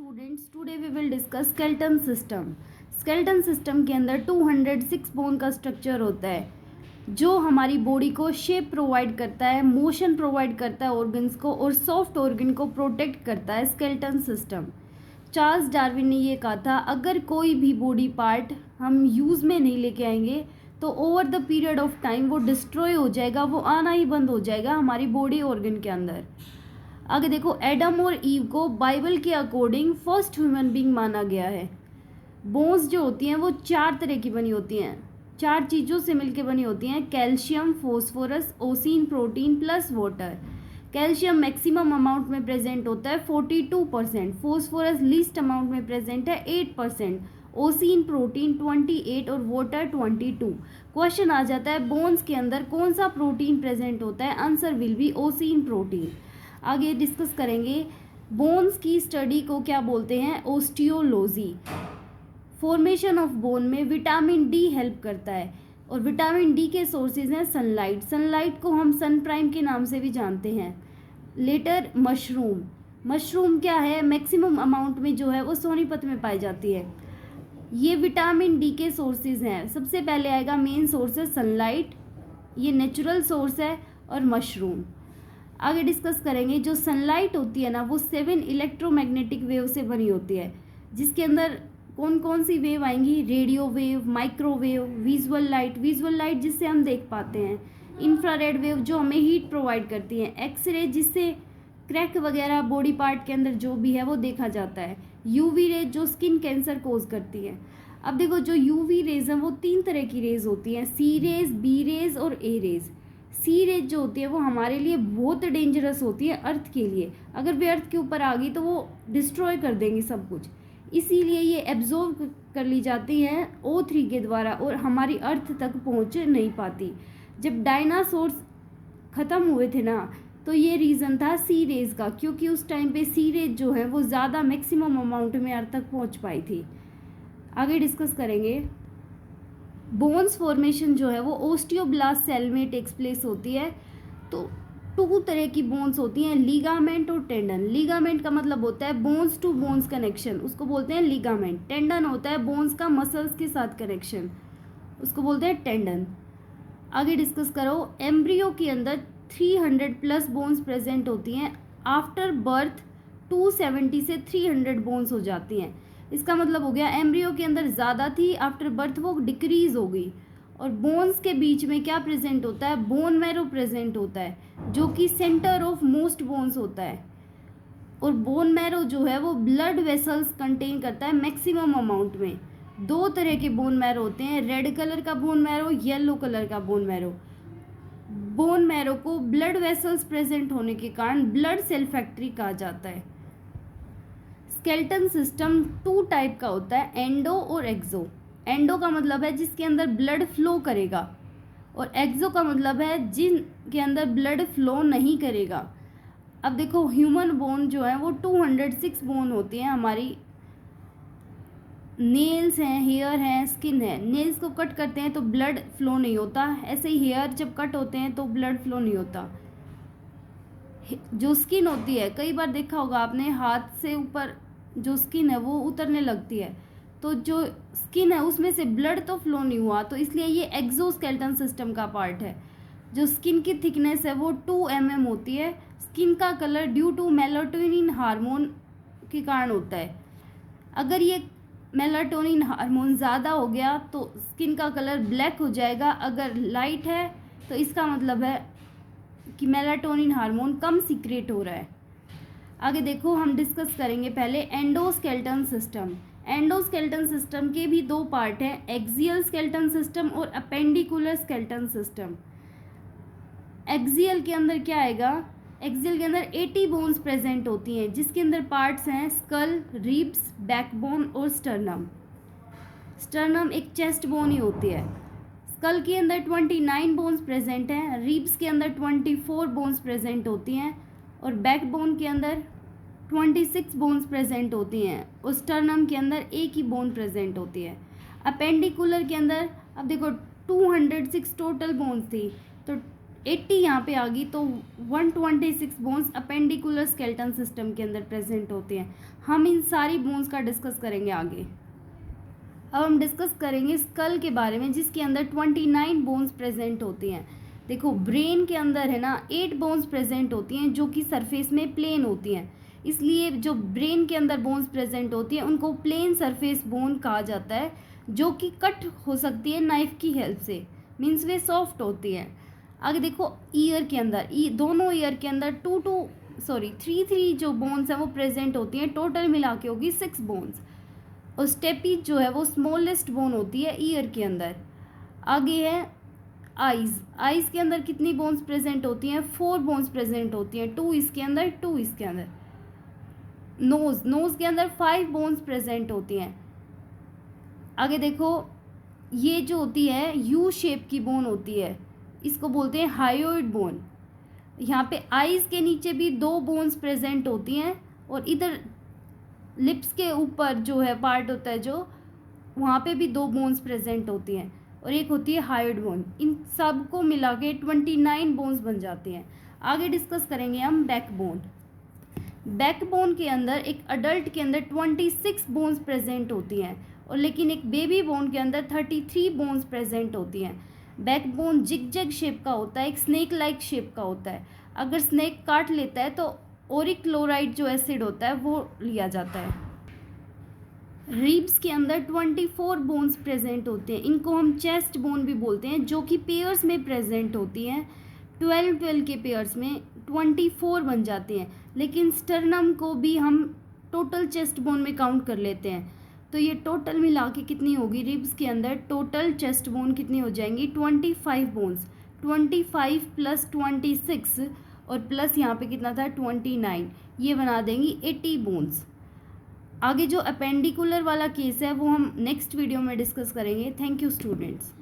Students, today we will discuss skeleton system. Skeleton system के अंदर 206 bone का structure होता है जो हमारी बॉडी को शेप प्रोवाइड करता है, मोशन प्रोवाइड करता है ऑर्गन्स को, और सॉफ्ट ऑर्गन को प्रोटेक्ट करता है स्केलेटन सिस्टम। चार्ल्स डार्विन ने ये कहा था, अगर कोई भी बॉडी पार्ट हम यूज़ में नहीं लेके आएंगे तो over the period of time वो डिस्ट्रॉय हो जाएगा, वो आना ही बंद हो जाएगा हमारी बॉडी ऑर्गन के अंदर। आगे देखो, एडम और ईव को बाइबल के अकॉर्डिंग फर्स्ट ह्यूमन बीइंग माना गया है। बोन्स जो होती हैं वो 4 तरह की बनी होती हैं, 4 चीज़ों से मिलकर बनी होती हैं: calcium, phosphorus, ossein, protein plus water. Calcium maximum amount में प्रेजेंट होता है 42%, फॉस्फोरस लीस्ट अमाउंट में प्रेजेंट है 8%, ओसिन प्रोटीन 28 और वाटर 22। क्वेश्चन आ जाता है बोन्स के अंदर कौन सा प्रोटीन प्रेजेंट होता है? Answer will be ossein protein. आगे डिस्कस करेंगे बोन्स की स्टडी को क्या बोलते हैं? ओस्टियोलॉजी। फॉर्मेशन ऑफ बोन में विटामिन डी हेल्प करता है और विटामिन डी के सोर्सेज हैं सनलाइट। सनलाइट को हम सन प्राइम के नाम से भी जानते हैं। Letter mushroom. मशरूम क्या है? मैक्सिमम अमाउंट में जो है वो सोनीपत में पाई जाती है। ये विटामिन डी के सोर्सेज हैं। सबसे पहले आएगा मेन सोर्स है सनलाइट, ये नेचुरल सोर्स है, और मशरूम। आगे डिस्कस करेंगे जो सनलाइट होती है ना वो 7 इलेक्ट्रोमैग्नेटिक वेव से बनी होती है, जिसके अंदर कौन कौन सी वेव आएंगी? Radio wave, microwave, visual light जिससे हम देख पाते हैं, इंफ्रारेड वेव जो हमें हीट प्रोवाइड करती है, एक्सरे जिससे क्रैक वगैरह बॉडी पार्ट के अंदर जो भी है वो देखा जाता है, यूवी रेज जो स्किन कैंसर कोज करती है। अब देखो, जो यूवी रेज हैं वो 3 तरह की रेज होती हैं: सी रेज, बी रेज और ए रेज। सी रेज जो होती है वो हमारे लिए बहुत डेंजरस होती है अर्थ के लिए। अगर वे अर्थ के ऊपर आ गई तो वो डिस्ट्रॉय कर देंगी सब कुछ, इसीलिए ये एब्जॉर्ब कर ली जाती हैं O3 के द्वारा और हमारी अर्थ तक पहुंच नहीं पाती। जब डायनासोर्स ख़त्म हुए थे ना तो ये रीज़न था सी रेज का, क्योंकि उस टाइम पे सी रेज जो है वो ज़्यादा मैक्सिमम अमाउंट में अर्थ तक पहुंच पाई थी। आगे डिस्कस करेंगे बोन्स फॉर्मेशन जो है वो ओस्टियोब्लास्ट सेल में टेक्स प्लेस होती है। तो 2 तरह की बोन्स होती हैं, लिगामेंट और टेंडन। लिगामेंट का मतलब होता है बोन्स टू बोन्स कनेक्शन, उसको बोलते हैं लिगामेंट। टेंडन होता है बोन्स का मसल्स के साथ कनेक्शन, उसको बोलते हैं टेंडन। आगे डिस्कस करो, एम्ब्रियो के अंदर 300 प्लस बोन्स प्रेजेंट होती हैं। आफ्टर बर्थ 270 से 300 बोन्स हो जाती हैं। इसका मतलब हो गया एम्ब्रियो के अंदर ज़्यादा थी, आफ्टर बर्थ वो डिक्रीज हो गई। और बोन्स के बीच में क्या प्रेजेंट होता है? बोन मैरो प्रेजेंट होता है, जो कि सेंटर ऑफ मोस्ट बोन्स होता है। और बोन मैरो जो है वो ब्लड वेसल्स कंटेन करता है मैक्सिमम अमाउंट में। 2 तरह के बोन मैरो होते हैं, रेड कलर का बोन मैरो, येलो कलर का बोन मैरो। बोन मैरो को ब्लड वेसल्स प्रेजेंट होने के कारण ब्लड सेल फैक्ट्री कहा जाता है। स्केलेटन सिस्टम 2 टाइप का होता है, एंडो और एक्सो। एंडो का मतलब है जिसके अंदर ब्लड फ्लो करेगा, और एक्सो का मतलब है जिनके अंदर ब्लड फ्लो नहीं करेगा। अब देखो, ह्यूमन बोन जो है वो 206 बोन होती हैं हमारी। नेल्स हैं, हेयर हैं, स्किन है। नेल्स को कट करते हैं तो ब्लड फ्लो नहीं होता, ऐसे ही हेयर जब कट होते हैं तो ब्लड फ्लो नहीं होता। जो स्किन होती है, कई बार देखा होगा आपने, हाथ से ऊपर जो स्किन है वो उतरने लगती है, तो जो स्किन है उसमें से ब्लड तो फ्लो नहीं हुआ, तो इसलिए ये एक्सोस्केलेटन सिस्टम का पार्ट है। जो स्किन की थिकनेस है वो 2 mm होती है। स्किन का colour due to melatonin hormone के कारण होता है। अगर ये मेलाटोनिन हार्मोन ज़्यादा हो गया तो स्किन का कलर ब्लैक हो जाएगा, अगर लाइट है तो इसका मतलब है कि मेलाटोनिन हार्मोन कम सीक्रेट हो रहा है। आगे देखो, हम डिस्कस करेंगे पहले एंडोस्केलेटन सिस्टम। एंडोस्केलेटन सिस्टम के भी 2 पार्ट हैं, एक्सियल स्केलेटन सिस्टम और अपेंडिकुलर स्केलेटन सिस्टम। एक्सियल के अंदर क्या आएगा? एक्सियल के अंदर 80 बोन्स प्रेजेंट होती हैं, जिसके अंदर पार्ट्स हैं स्कल, रिब्स, बैकबोन और स्टर्नम। स्टर्नम एक चेस्ट बोन ही होती है। स्कल के अंदर 29 बोन्स प्रेजेंट हैं, रिब्स के अंदर 24 बोन्स प्रेजेंट होती हैं, और बैकबोन के अंदर 26 बोन्स प्रेजेंट होती हैं, और स्टर्नम के अंदर एक ही बोन प्रेजेंट होती है। अपेंडिकुलर के अंदर अब देखो 206 टोटल बोन्स थी, तो 80 यहाँ पे आ गई, तो 126 बोन्स अपेंडिकुलर स्केलेटन सिस्टम के अंदर प्रेजेंट होते हैं। हम इन सारी बोन्स का डिस्कस करेंगे आगे। अब हम डिस्कस करेंगे स्कल के बारे में, जिसके अंदर 29 बोन्स प्रेजेंट होती हैं। देखो ब्रेन के अंदर है ना 8 बोन्स प्रेजेंट होती हैं जो कि सरफेस में प्लेन होती हैं, इसलिए जो ब्रेन के अंदर बोन्स प्रेजेंट होती हैं उनको प्लेन सरफेस बोन कहा जाता है, जो कि कट हो सकती है नाइफ की हेल्प से, मीन्स वे सॉफ्ट होती है। आगे देखो ईयर के अंदर, दोनों ईयर के अंदर 3 जो बोन्स हैं वो प्रेजेंट होती हैं, टोटल मिला के होगी 6 बोन्स। और स्टेपी जो है वो स्मॉलेस्ट बोन होती है ईयर के अंदर। आगे है आइज़ के अंदर कितनी बोन्स प्रेजेंट होती हैं? 4 बोन्स प्रेजेंट होती हैं, 2 इसके अंदर, 2 इसके अंदर। नोज़ के अंदर 5 बोन्स प्रेजेंट होती हैं। आगे देखो ये जो होती है यू शेप की बोन होती है, इसको बोलते हैं हायोइड बोन। यहाँ पे आइज़ के नीचे भी 2 बोन्स प्रेजेंट होती हैं, और इधर लिप्स के ऊपर जो है पार्ट होता है जो, वहाँ पे भी 2 बोन्स प्रेजेंट होती हैं, और एक होती है हायोइड बोन। इन सब को मिला के 29 बोन्स बन जाती हैं। आगे डिस्कस करेंगे हम बैकबोन। बैकबोन के अंदर एक अडल्ट के अंदर 26 बोन्स प्रेजेंट होती हैं, और लेकिन एक बेबी बोन के अंदर 33 बोन्स प्रेजेंट होती हैं। बैकबोन जिगजैग शेप का होता है, एक स्नेक लाइक शेप का होता है। अगर स्नेक काट लेता है तो ओरिक क्लोराइड जो एसिड होता है वो लिया जाता है। रिब्स के अंदर 24 बोन्स प्रेजेंट होते हैं, इनको हम चेस्ट बोन भी बोलते हैं, जो कि पेयर्स में प्रेजेंट होती हैं। 12 के पेयर्स में 24 बन जाते हैं, लेकिन स्टर्नम को भी हम टोटल चेस्ट बोन में काउंट कर लेते हैं। तो ये टोटल मिला के कितनी होगी? रिब्स के अंदर टोटल चेस्ट बोन कितनी हो जाएंगी? 25 बोन्स। 25 + 26 और प्लस यहाँ पे कितना था? 29, ये बना देंगी 80 बोन्स। आगे जो अपेंडिकुलर वाला केस है वो हम नेक्स्ट वीडियो में डिस्कस करेंगे। Thank you students.